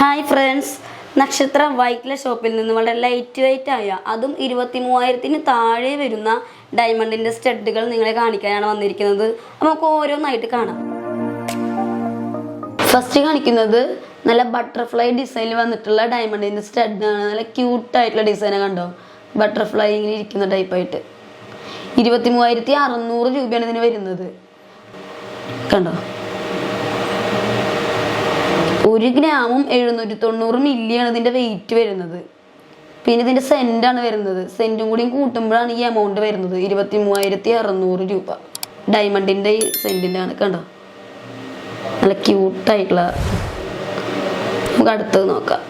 Hi friends, നക്ഷത്ര വൈറ്റ്ല ഷോപ്പിൽ നിന്ന് വളരെ ലൈറ്റ് വെയ്റ്റ് ആയ അതും 23,000-ന് താഴെ വരുന്ന ഡയമണ്ടിൻ്റെ സ്റ്റഡുകൾ നിങ്ങളെ കാണിക്കാനാണ് വന്നിരിക്കുന്നത്. നമുക്ക് ഓരോന്നായിട്ട് കാണാം. ഫസ്റ്റ് കാണിക്കുന്നത് നല്ല ബട്ടർഫ്ലൈ ഡിസൈനിൽ വന്നിട്ടുള്ള ഡയമണ്ടിൻ്റെ സ്റ്റഡാണ്. നല്ല ക്യൂട്ടായിട്ടുള്ള ഡിസൈനാണ്. കണ്ടോ, ബട്ടർഫ്ലൈ ഇങ്ങനെ ഇരിക്കുന്ന ടൈപ്പായിട്ട് 23,600 രൂപയാണ് ഇതിന് വരുന്നത്. കണ്ടോ, 1 ഗ്രാമും 790 മില്ലിയാണ് ഇതിൻ്റെ വെയിറ്റ് വരുന്നത്. പിന്നെ ഇതിൻ്റെ സെൻറ്റാണ് വരുന്നത്. സെൻറ്റും കൂടിയും കൂട്ടുമ്പോഴാണ് ഈ എമൗണ്ട് വരുന്നത്. 23,600 രൂപ ഡയമണ്ടിൻ്റെ ഈ സെൻറ്റിൻ്റെ ആണ്. കണ്ടോ, നല്ല ക്യൂട്ടായിട്ടുള്ള. നമുക്ക് അടുത്തത് നോക്കാം.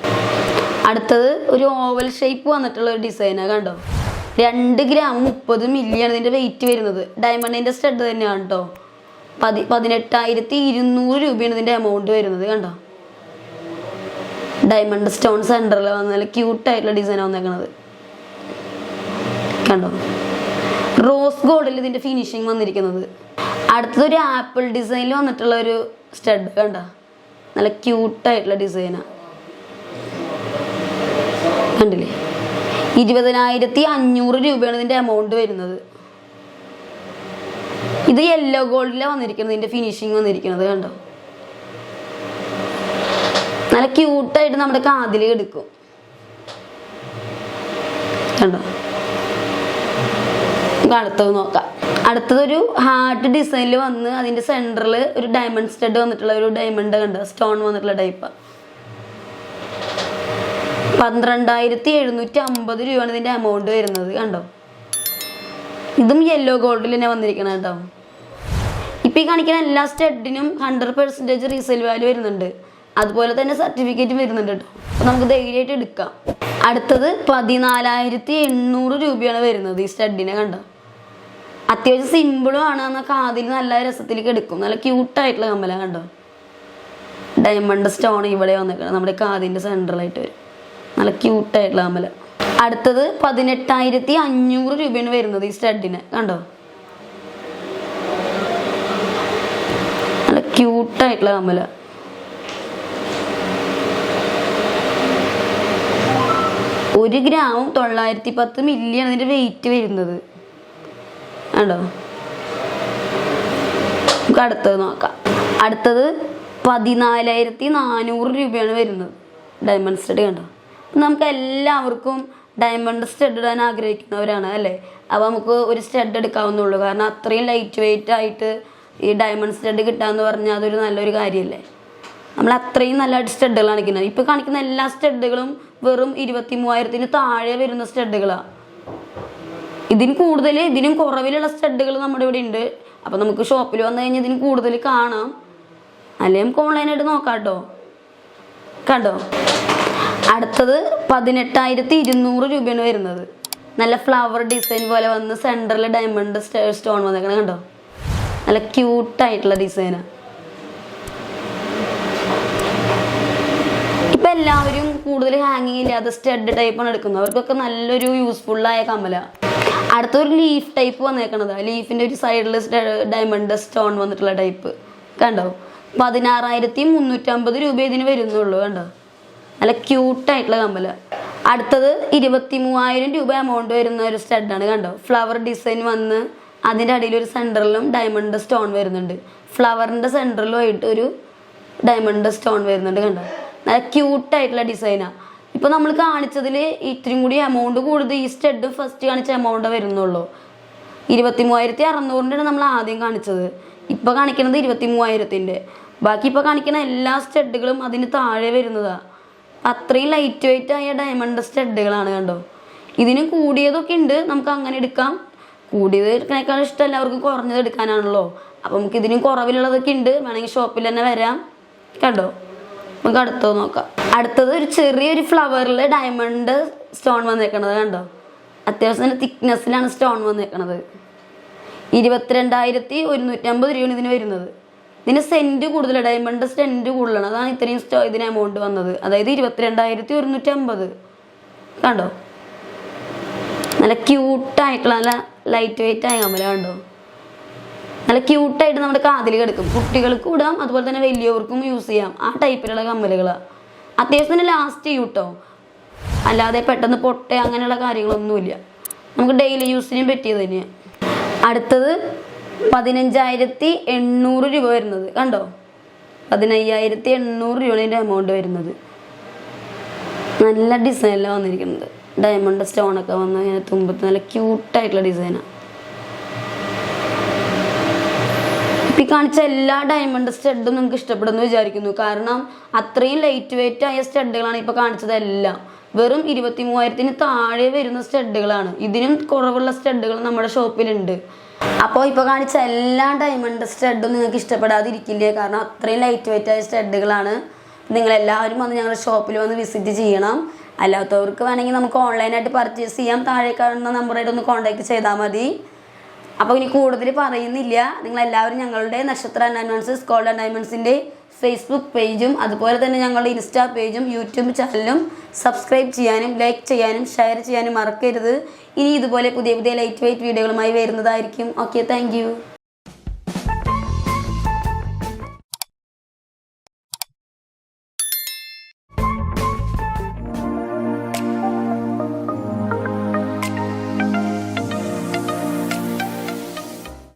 അടുത്തത് ഒരു ഓവൽ ഷേപ്പ് വന്നിട്ടുള്ള ഒരു ഡിസൈനാണ്. കണ്ടോ, 2 ഗ്രാം 30 മില്ലിയാണ് ഇതിൻ്റെ വെയിറ്റ് വരുന്നത്. ഡയമണ്ടിൻ്റെ സ്റ്റഡ് തന്നെയാണ് കേട്ടോ. 18,200 രൂപയാണ് ഇതിൻ്റെ എമൗണ്ട് വരുന്നത്. കണ്ടോ, ഡയമണ്ട് സ്റ്റോൺ സെൻറ്ററിൽ വന്ന് നല്ല ക്യൂട്ടായിട്ടുള്ള ഡിസൈനാണ് വന്നേക്കണത്. കണ്ടോ, റോസ് ഗോൾഡിൽ ഇതിൻ്റെ ഫിനിഷിങ് വന്നിരിക്കുന്നത്. അടുത്തത് ഒരു ആപ്പിൾ ഡിസൈനിൽ വന്നിട്ടുള്ള ഒരു സ്റ്റഡ്. കണ്ടോ, നല്ല ക്യൂട്ടായിട്ടുള്ള ഡിസൈനാണ്. കണ്ടില്ലേ, 20,500 രൂപയാണ് ഇതിൻ്റെ എമൗണ്ട് വരുന്നത്. ഇത് യെല്ലോ ഗോൾഡിലാണ് വന്നിരിക്കുന്നത്. ഇതിൻ്റെ ഫിനിഷിങ് വന്നിരിക്കുന്നത്. കണ്ടോ, നല്ല ക്യൂട്ടായിട്ട് നമ്മുടെ കാതിൽ എടുക്കും. കണ്ടോ, നമുക്ക് അടുത്തത് നോക്കാം. അടുത്തതൊരു ഹാർട്ട് ഡിസൈനിൽ വന്ന് അതിൻ്റെ സെൻറ്ററിൽ ഒരു ഡയമണ്ട് സ്റ്റഡ് വന്നിട്ടുള്ള ഒരു ഡയമണ്ട്. കണ്ടോ, സ്റ്റോൺ വന്നിട്ടുള്ള ടൈപ്പാണ്. 12,750 രൂപയാണ് ഇതിൻ്റെ എമൗണ്ട് വരുന്നത്. കണ്ടോ, ഇതും യെല്ലോ ഗോൾഡിൽ തന്നെ വന്നിരിക്കണം കേട്ടോ. ഇപ്പം ഈ കാണിക്കുന്ന എല്ലാ സ്റ്റഡിനും 100% റീസെയിൽ വാല്യൂ വരുന്നുണ്ട്. അതുപോലെ തന്നെ സർട്ടിഫിക്കറ്റ് വരുന്നുണ്ട് കേട്ടോ. അപ്പോൾ നമുക്ക് ധൈര്യമായിട്ട് എടുക്കാം. അടുത്തത് 14,800 രൂപയാണ് വരുന്നത് ഈ സ്റ്റഡിനെ. കണ്ടോ, അത്യാവശ്യം സിമ്പിളും ആണ്. എന്നാൽ കാതിൽ നല്ല രസത്തിലേക്ക് എടുക്കും. നല്ല ക്യൂട്ടായിട്ടുള്ള കമ്മല. കണ്ടോ, ഡയമണ്ട് സ്റ്റോൺ ഇവിടെ വന്നിരിക്കണം. നമ്മുടെ കാതിൻ്റെ സെൻട്രലായിട്ട് വരും. നല്ല ക്യൂട്ടായിട്ടുള്ള കമ്മല. അടുത്തത് 18,500 രൂപയാണ് വരുന്നത് ഈ സ്റ്റഡിന്. കണ്ടോ, നല്ല ക്യൂട്ടായിട്ടുള്ള കമ്മല. ഒരു ഗ്രാമും 910 മില്ലിയാണ് ഇതിൻ്റെ വെയിറ്റ് വരുന്നത്. കണ്ടോ, നമുക്ക് അടുത്തത് നോക്കാം. അടുത്തത് 14,400 രൂപയാണ് വരുന്നത് ഡയമണ്ട് സ്റ്റഡ്. കണ്ടോ, നമുക്ക് എല്ലാവർക്കും ഡയമണ്ട് സ്റ്റഡ് ഇടാൻ ആഗ്രഹിക്കുന്നവരാണ് അല്ലേ. അപ്പോൾ നമുക്ക് ഒരു സ്റ്റഡ് എടുക്കാവുന്നുള്ളൂ. കാരണം അത്രയും ലൈറ്റ് വെയിറ്റ് ആയിട്ട് ഈ ഡയമണ്ട് സ്റ്റഡ് കിട്ടാമെന്ന് പറഞ്ഞാൽ അതൊരു നല്ലൊരു കാര്യമല്ലേ. നമ്മൾ അത്രയും നല്ല സ്റ്റഡുകളാണ് കാണിക്കുന്നത്. ഇപ്പോൾ കാണിക്കുന്ന എല്ലാ സ്റ്റഡുകളും വെറും 23,000-ന് താഴെ വരുന്ന സ്റ്റഡുകളാണ്. ഇതിന് കൂടുതൽ, ഇതിനും കുറവിലുള്ള സ്റ്റഡുകൾ നമ്മുടെ ഇവിടെ ഉണ്ട്. അപ്പോൾ നമുക്ക് ഷോപ്പിൽ വന്നു കഴിഞ്ഞാൽ ഇതിന് കൂടുതൽ കാണാം. അല്ലെങ്കിൽ നമുക്ക് ഓൺലൈനായിട്ട് നോക്കാം കേട്ടോ. കണ്ടോ, അടുത്തത് 18,200 രൂപയാണ് വരുന്നത്. നല്ല ഫ്ലവർ ഡിസൈൻ പോലെ വന്ന് സെൻറ്ററിൽ ഡയമണ്ട് സ്റ്റോൺ വന്നേക്കണം. കണ്ടോ, നല്ല ക്യൂട്ടായിട്ടുള്ള ഡിസൈനാണ്. ഇപ്പം എല്ലാവരും കൂടുതൽ ഹാങ്ങിങ് ഇല്ലാതെ സ്റ്റഡ് ടൈപ്പാണ് എടുക്കുന്നത്. അവർക്കൊക്കെ നല്ലൊരു യൂസ്ഫുള്ളായ കമ്മല. അടുത്തൊരു ലീഫ് ടൈപ്പ് വന്നേക്കണത്. ലീഫിൻ്റെ ഒരു സൈഡിൽ ഡയമണ്ട് സ്റ്റോൺ വന്നിട്ടുള്ള ടൈപ്പ്. കണ്ടോ, 16,350 രൂപ ഇതിന് വരുന്നുള്ളൂ. കണ്ടോ, നല്ല ക്യൂട്ടായിട്ടുള്ള കമ്മല. അടുത്തത് 23,000 രൂപ എമൗണ്ട് വരുന്ന ഒരു സ്റ്റഡാണ്. കണ്ടോ, ഫ്ലവർ ഡിസൈൻ വന്ന് അതിൻ്റെ അടിയിൽ ഒരു സെൻറ്ററിലും ഡയമണ്ട് സ്റ്റോൺ വരുന്നുണ്ട്. ഫ്ലവറിൻ്റെ സെൻറ്ററിലുമായിട്ട് ഒരു ഡയമണ്ട് സ്റ്റോൺ വരുന്നുണ്ട്. കണ്ടോ, നല്ല ക്യൂട്ടായിട്ടുള്ള ഡിസൈനാണ്. ഇപ്പോൾ നമ്മൾ കാണിച്ചതിൽ ഇത്രയും കൂടി എമൗണ്ട് കൂടുതൽ ഈ സ്റ്റഡ് ഫസ്റ്റ് കാണിച്ച എമൗണ്ട് വരുന്നുള്ളൂ. 23,600-ൻ്റെ നമ്മൾ ആദ്യം കാണിച്ചത്. ഇപ്പോൾ കാണിക്കുന്നത് 23,000-ൻ്റെ. ബാക്കി ഇപ്പോൾ കാണിക്കുന്ന എല്ലാ സ്റ്റഡുകളും അതിന് താഴെ വരുന്നതാണ്. അത്രയും ലൈറ്റ് വെയിറ്റ് ആയ ഡയമണ്ട് സ്റ്റഡുകളാണ്. കണ്ടോ, ഇതിന് കൂടിയതൊക്കെ ഉണ്ട്. നമുക്ക് അങ്ങനെ എടുക്കാം. കൂടിയത് എടുക്കണേക്കാൾ ഇഷ്ടം എല്ലാവർക്കും കുറഞ്ഞത് എടുക്കാനാണല്ലോ. അപ്പോൾ നമുക്ക് ഇതിനും കുറവിലുള്ളതൊക്കെ ഉണ്ട്. വേണമെങ്കിൽ ഷോപ്പിൽ തന്നെ വരാം. കണ്ടോ, നമുക്ക് അടുത്തത് നോക്കാം. അടുത്തത് ഒരു ചെറിയൊരു ഫ്ലവറിൽ ഡയമണ്ട് സ്റ്റോൺ വന്നേക്കണത്. കണ്ടോ, അത്യാവശ്യം നല്ല തിക്നെസ്സിലാണ് സ്റ്റോൺ വന്നേക്കണത്. 22,150 രൂപയാണ് ഇതിന് വരുന്നത്. ഇതിന് സെൻറ്റ് കൂടുതൽ, ഡയമണ്ട് സെൻറ്റ് കൂടുതലാണ്. അതാണ് ഇത്രയും ഇതിന് എമൗണ്ട് വന്നത്. അതായത് 22,150. കണ്ടോ, നല്ല ക്യൂട്ടായിട്ടുള്ള നല്ല ലൈറ്റ് വെയിറ്റ് ആയ കമ്മല. കണ്ടോ, നല്ല ക്യൂട്ടായിട്ട് നമ്മുടെ കാതിൽ കിടക്കും. കുട്ടികൾക്ക് ഇടാം, അതുപോലെ തന്നെ വലിയവർക്കും യൂസ് ചെയ്യാം. ആ ടൈപ്പിലുള്ള കമ്മലുകളാണ്. അത്യാവശ്യം തന്നെ ലാസ്റ്റ് ചെയ്യും കേട്ടോ, അല്ലാതെ പെട്ടെന്ന് പൊട്ടേ അങ്ങനെയുള്ള കാര്യങ്ങളൊന്നുമില്ല. നമുക്ക് ഡെയിലി യൂസിനും പറ്റിയത് തന്നെയാണ്. അടുത്തത് 15,800 രൂപ വരുന്നത് കണ്ടോ, 15,800 രൂപയാണ് ഇതിൻ്റെ എമൗണ്ട് വരുന്നത്. നല്ല ഡിസൈനിലാണ് വന്നിരിക്കുന്നത്, ഡയമണ്ട് സ്റ്റോണൊക്കെ വന്ന് ഇങ്ങനെ തുമ്പത്ത് നല്ല ക്യൂട്ടായിട്ടുള്ള ഡിസൈനാണ്. ഈ കാണിച്ച എല്ലാ ഡയമണ്ട് സ്റ്റഡും നിങ്ങൾക്ക് ഇഷ്ടപ്പെടുമെന്ന് വിചാരിക്കുന്നു. കാരണം അത്രയും ലൈറ്റ് വെയിറ്റ് ആയ സ്റ്റഡുകളാണ് ഇപ്പോൾ കാണിച്ചതെല്ലാം. വെറും 23,000 താഴെ വരുന്ന സ്റ്റഡുകളാണ്. ഇതിനും കുറവുള്ള സ്റ്റഡുകൾ നമ്മുടെ ഷോപ്പിലുണ്ട്. അപ്പോൾ ഇപ്പോൾ കാണിച്ച എല്ലാ ഡയമണ്ട് സ്റ്റഡും നിങ്ങൾക്ക് ഇഷ്ടപ്പെടാതിരിക്കില്ലേ, കാരണം അത്രയും ലൈറ്റ് വെയിറ്റ് ആയ സ്റ്റഡുകളാണ്. നിങ്ങളെല്ലാവരും വന്ന് ഞങ്ങളുടെ ഷോപ്പിൽ വന്ന് വിസിറ്റ് ചെയ്യണം. അല്ലാത്തവർക്ക് വേണമെങ്കിൽ നമുക്ക് ഓൺലൈനായിട്ട് പർച്ചേസ് ചെയ്യാം. താഴെ കാണുന്ന നമ്പറായിട്ട് ഒന്ന് കോൺടാക്ട് ചെയ്താൽ മതി. അപ്പോൾ ഇനി കൂടുതൽ പറയുന്നില്ല. നിങ്ങളെല്ലാവരും ഞങ്ങളുടെ നക്ഷത്ര ഡയമണ്ട്സ് ഗോൾഡ് ആൻഡ് ഡയമണ്ട്സിൻ്റെ ഫേസ്ബുക്ക് പേജും അതുപോലെ തന്നെ ഞങ്ങളുടെ ഇൻസ്റ്റാ പേജും യൂട്യൂബ് ചാനലും സബ്സ്ക്രൈബ് ചെയ്യാനും ലൈക്ക് ചെയ്യാനും ഷെയർ ചെയ്യാനും മറക്കരുത്. ഇനി ഇതുപോലെ പുതിയ പുതിയ ലൈറ്റ് വെയിറ്റ് വീഡിയോകളുമായി വരുന്നതായിരിക്കും. Okay, thank you.